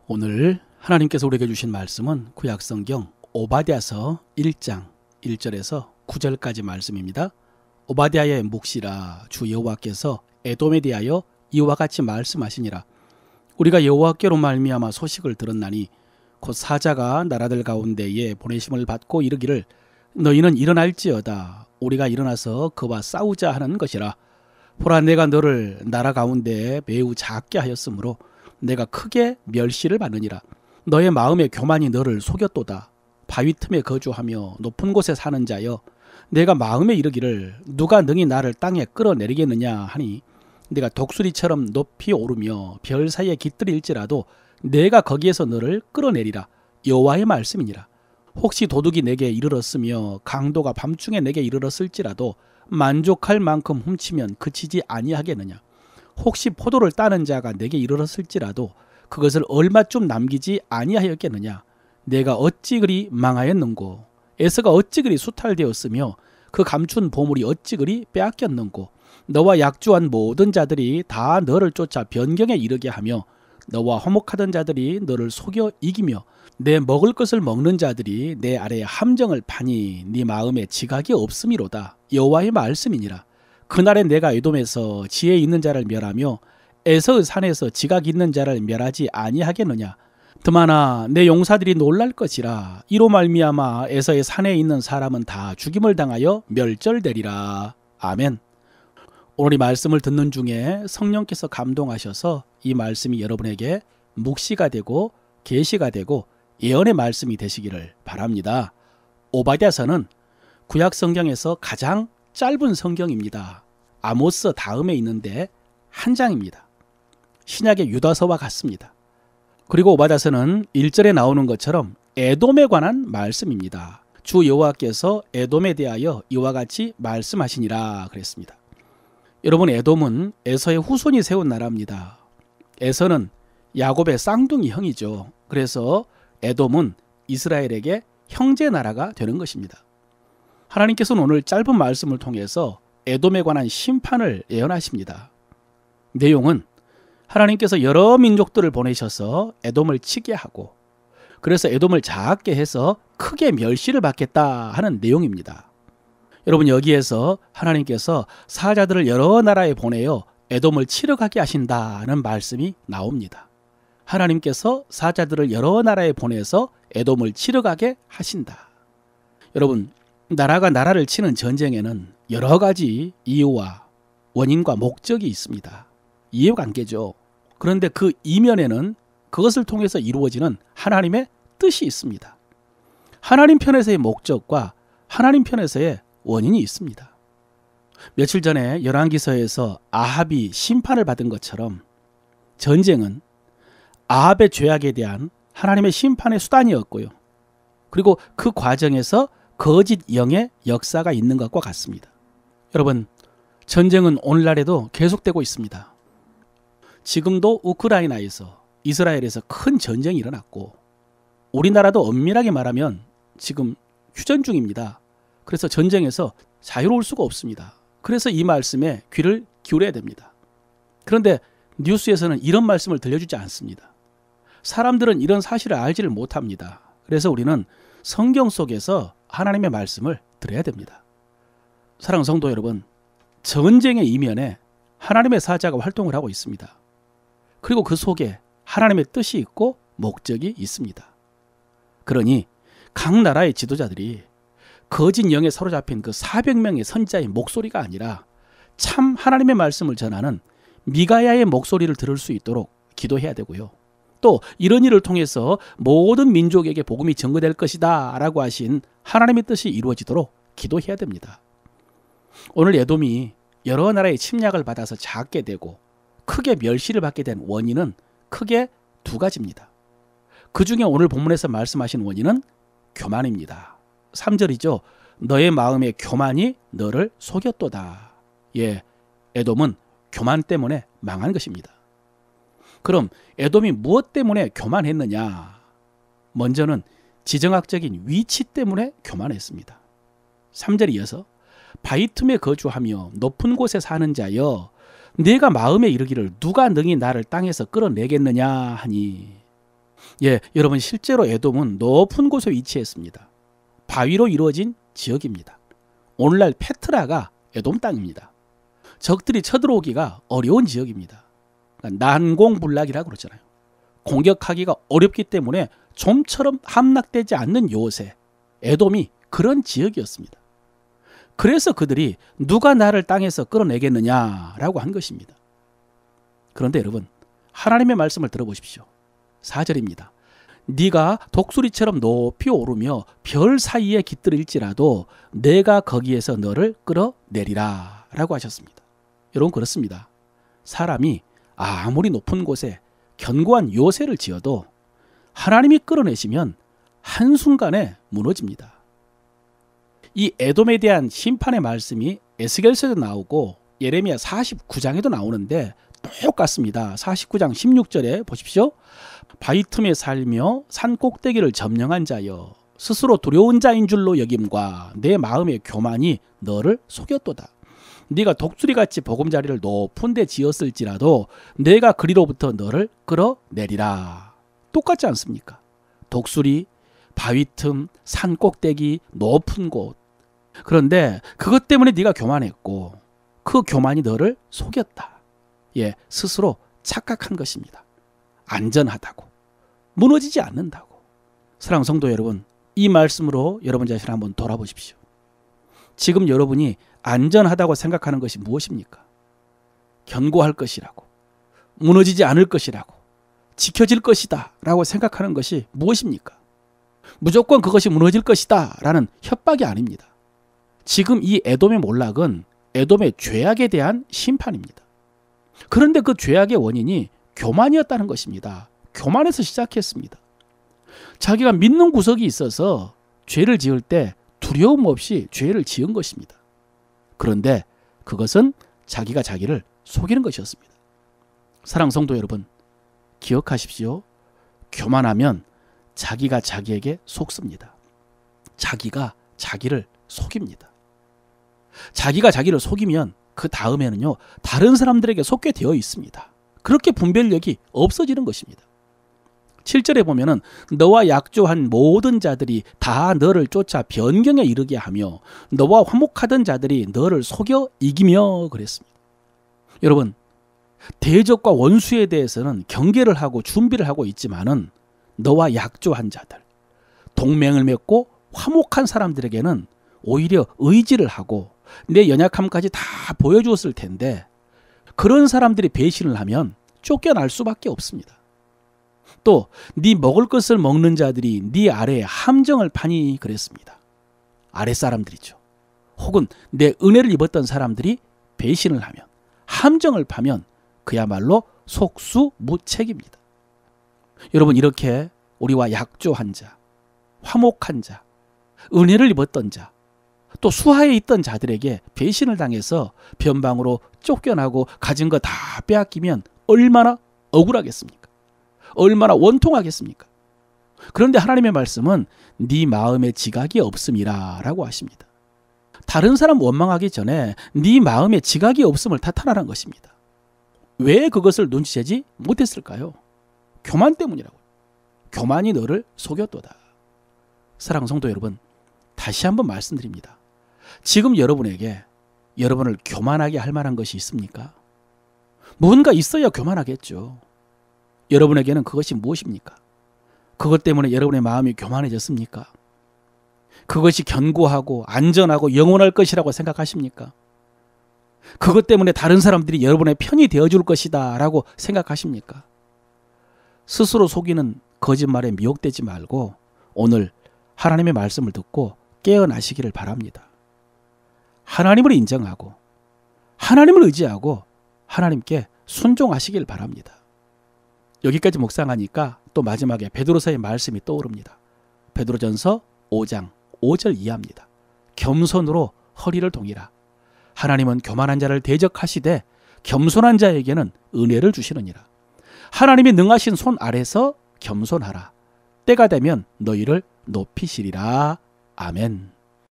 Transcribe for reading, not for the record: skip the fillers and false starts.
오늘 하나님께서 우리에게 주신 말씀은 구약성경 오바댜서 1장 1절에서 9절까지 말씀입니다. 오바댜의 묵시라 주 여호와께서 에돔에 대하여 이와 같이 말씀하시니라. 우리가 여호와께로 말미암아 소식을 들었나니 곧 사자가 나라들 가운데에 보내심을 받고 이르기를 너희는 일어날지어다. 우리가 일어나서 그와 싸우자 하는 것이라. 보라, 내가 너를 나라 가운데 매우 작게 하였으므로 내가 크게 멸시를 받느니라. 너의 마음의 교만이 너를 속였도다. 바위 틈에 거주하며 높은 곳에 사는 자여, 내가 마음에 이르기를 누가 능히 나를 땅에 끌어내리겠느냐 하니 내가 독수리처럼 높이 오르며 별 사이에 깃들일지라도 내가 거기에서 너를 끌어내리라. 여호와의 말씀이니라. 혹시 도둑이 내게 이르렀으며 강도가 밤중에 내게 이르렀을지라도 만족할 만큼 훔치면 그치지 아니하겠느냐. 혹시 포도를 따는 자가 내게 이르렀을지라도 그것을 얼마쯤 남기지 아니하였겠느냐. 내가 어찌 그리 망하였는고. 에서가 어찌 그리 수탈되었으며 그 감춘 보물이 어찌 그리 빼앗겼는고. 너와 약주한 모든 자들이 다 너를 쫓아 변경에 이르게 하며 너와 화목하던 자들이 너를 속여 이기며 내 먹을 것을 먹는 자들이 내 아래에 함정을 파니 네 마음에 지각이 없음이로다. 여호와의 말씀이니라. 그날에 내가 에돔에서 지혜 있는 자를 멸하며 에서의 산에서 지각 있는 자를 멸하지 아니하겠느냐. 드마나 내 용사들이 놀랄 것이라. 이로 말미암아 에서의 산에 있는 사람은 다 죽임을 당하여 멸절되리라. 아멘. 오늘 이 말씀을 듣는 중에 성령께서 감동하셔서 이 말씀이 여러분에게 묵시가 되고 계시가 되고 예언의 말씀이 되시기를 바랍니다. 오바댜서는 구약 성경에서 가장 짧은 성경입니다. 아모스 다음에 있는데 한 장입니다. 신약의 유다서와 같습니다. 그리고 오바댜서는 1절에 나오는 것처럼 에돔에 관한 말씀입니다. 주 여호와께서 에돔에 대하여 이와 같이 말씀하시니라 그랬습니다. 여러분, 에돔은 에서의 후손이 세운 나라입니다. 에서는 야곱의 쌍둥이 형이죠. 그래서 에돔은 이스라엘에게 형제 나라가 되는 것입니다. 하나님께서는 오늘 짧은 말씀을 통해서 에돔에 관한 심판을 예언하십니다. 내용은 하나님께서 여러 민족들을 보내셔서 에돔을 치게 하고 그래서 에돔을 작게 해서 크게 멸시를 받겠다 하는 내용입니다. 여러분, 여기에서 하나님께서 사자들을 여러 나라에 보내어 에돔을 치러 가게 하신다는 말씀이 나옵니다. 하나님께서 사자들을 여러 나라에 보내서 에돔을 치러 가게 하신다. 여러분, 나라가 나라를 치는 전쟁에는 여러 가지 이유와 원인과 목적이 있습니다. 이해관계죠. 그런데 그 이면에는 그것을 통해서 이루어지는 하나님의 뜻이 있습니다. 하나님 편에서의 목적과 하나님 편에서의 원인이 있습니다. 며칠 전에 열왕기서에서 아합이 심판을 받은 것처럼 전쟁은 아합의 죄악에 대한 하나님의 심판의 수단이었고요. 그리고 그 과정에서 거짓 영의 역사가 있는 것과 같습니다. 여러분, 전쟁은 오늘날에도 계속되고 있습니다. 지금도 우크라이나에서 이스라엘에서 큰 전쟁이 일어났고 우리나라도 엄밀하게 말하면 지금 휴전 중입니다. 그래서 전쟁에서 자유로울 수가 없습니다. 그래서 이 말씀에 귀를 기울여야 됩니다. 그런데 뉴스에서는 이런 말씀을 들려주지 않습니다. 사람들은 이런 사실을 알지를 못합니다. 그래서 우리는 성경 속에서 하나님의 말씀을 들어야 됩니다. 사랑하는 성도 여러분, 전쟁의 이면에 하나님의 사자가 활동을 하고 있습니다. 그리고 그 속에 하나님의 뜻이 있고 목적이 있습니다. 그러니 각 나라의 지도자들이 거짓 영에 사로잡힌 그 400명의 선지자의 목소리가 아니라 참 하나님의 말씀을 전하는 미가야의 목소리를 들을 수 있도록 기도해야 되고요. 또 이런 일을 통해서 모든 민족에게 복음이 전거될 것이다 라고 하신 하나님의 뜻이 이루어지도록 기도해야 됩니다. 오늘 에돔이 여러 나라의 침략을 받아서 작게 되고 크게 멸시를 받게 된 원인은 크게 두 가지입니다. 그 중에 오늘 본문에서 말씀하신 원인은 교만입니다. 3절이죠. 너의 마음의 교만이 너를 속였도다. 예, 에돔은 교만 때문에 망한 것입니다. 그럼 에돔이 무엇 때문에 교만했느냐? 먼저는 지정학적인 위치 때문에 교만했습니다. 3절에 이어서 바위 틈에 거주하며 높은 곳에 사는 자여, 내가 마음에 이르기를 누가 능히 나를 땅에서 끌어내겠느냐 하니. 예, 여러분 실제로 에돔은 높은 곳에 위치했습니다. 바위로 이루어진 지역입니다. 오늘날 페트라가 에돔 땅입니다. 적들이 쳐들어오기가 어려운 지역입니다. 그러니까 난공불락이라고 그러잖아요. 공격하기가 어렵기 때문에 좀처럼 함락되지 않는 요새, 에돔이 그런 지역이었습니다. 그래서 그들이 누가 나를 땅에서 끌어내겠느냐라고 한 것입니다. 그런데 여러분, 하나님의 말씀을 들어보십시오. 4절입니다. 네가 독수리처럼 높이 오르며 별 사이에 깃들일지라도 내가 거기에서 너를 끌어내리라 라고 하셨습니다. 여러분, 그렇습니다. 사람이 아무리 높은 곳에 견고한 요새를 지어도 하나님이 끌어내시면 한순간에 무너집니다. 이 에돔에 대한 심판의 말씀이 에스겔서에도 나오고 예레미야 49장에도 나오는데 똑같습니다. 49장 16절에 보십시오. 바위 틈에 살며 산 꼭대기를 점령한 자여 스스로 두려운 자인 줄로 여김과 내 마음의 교만이 너를 속였도다. 네가 독수리같이 보금자리를 높은 데 지었을지라도 내가 그리로부터 너를 끌어내리라. 똑같지 않습니까? 독수리, 바위 틈, 산 꼭대기, 높은 곳. 그런데 그것 때문에 네가 교만했고 그 교만이 너를 속였다. 예, 스스로 착각한 것입니다. 안전하다고, 무너지지 않는다고. 사랑하는 성도 여러분, 이 말씀으로 여러분 자신을 한번 돌아보십시오. 지금 여러분이 안전하다고 생각하는 것이 무엇입니까? 견고할 것이라고, 무너지지 않을 것이라고, 지켜질 것이다 라고 생각하는 것이 무엇입니까? 무조건 그것이 무너질 것이다 라는 협박이 아닙니다. 지금 이 에돔의 몰락은 에돔의 죄악에 대한 심판입니다. 그런데 그 죄악의 원인이 교만이었다는 것입니다. 교만에서 시작했습니다. 자기가 믿는 구석이 있어서 죄를 지을 때 두려움 없이 죄를 지은 것입니다. 그런데 그것은 자기가 자기를 속이는 것이었습니다. 사랑하는 성도 여러분, 기억하십시오. 교만하면 자기가 자기에게 속습니다. 자기가 자기를 속입니다. 자기가 자기를 속이면 그 다음에는요, 다른 사람들에게 속게 되어 있습니다. 그렇게 분별력이 없어지는 것입니다. 7절에 보면은 너와 약조한 모든 자들이 다 너를 쫓아 변경에 이르게 하며 너와 화목하던 자들이 너를 속여 이기며 그랬습니다. 여러분, 대적과 원수에 대해서는 경계를 하고 준비를 하고 있지만은 너와 약조한 자들, 동맹을 맺고 화목한 사람들에게는 오히려 의지를 하고 내 연약함까지 다 보여주었을 텐데 그런 사람들이 배신을 하면 쫓겨날 수밖에 없습니다. 또 네 먹을 것을 먹는 자들이 네 아래에 함정을 파니 그랬습니다. 아랫사람들이죠. 혹은 내 은혜를 입었던 사람들이 배신을 하면, 함정을 파면 그야말로 속수무책입니다. 여러분, 이렇게 우리와 약조한 자, 화목한 자, 은혜를 입었던 자, 또 수하에 있던 자들에게 배신을 당해서 변방으로 쫓겨나고 가진 거 다 빼앗기면 얼마나 억울하겠습니까? 얼마나 원통하겠습니까? 그런데 하나님의 말씀은 네 마음에 지각이 없음이라 라고 하십니다. 다른 사람 원망하기 전에 네 마음에 지각이 없음을 탓하라는 것입니다. 왜 그것을 눈치채지 못했을까요? 교만 때문이라고요. 교만이 너를 속였도다. 사랑하는 성도 여러분, 다시 한번 말씀드립니다. 지금 여러분에게 여러분을 교만하게 할 만한 것이 있습니까? 뭔가 있어야 교만하겠죠. 여러분에게는 그것이 무엇입니까? 그것 때문에 여러분의 마음이 교만해졌습니까? 그것이 견고하고 안전하고 영원할 것이라고 생각하십니까? 그것 때문에 다른 사람들이 여러분의 편이 되어줄 것이다 라고 생각하십니까? 스스로 속이는 거짓말에 미혹되지 말고 오늘 하나님의 말씀을 듣고 깨어나시기를 바랍니다. 하나님을 인정하고 하나님을 의지하고 하나님께 순종하시길 바랍니다. 여기까지 묵상하니까 또 마지막에 베드로서의 말씀이 떠오릅니다. 베드로전서 5장 5절 이하입니다. 겸손으로 허리를 동이라. 하나님은 교만한 자를 대적하시되 겸손한 자에게는 은혜를 주시느니라. 하나님이 능하신 손 아래서 겸손하라. 때가 되면 너희를 높이시리라. 아멘.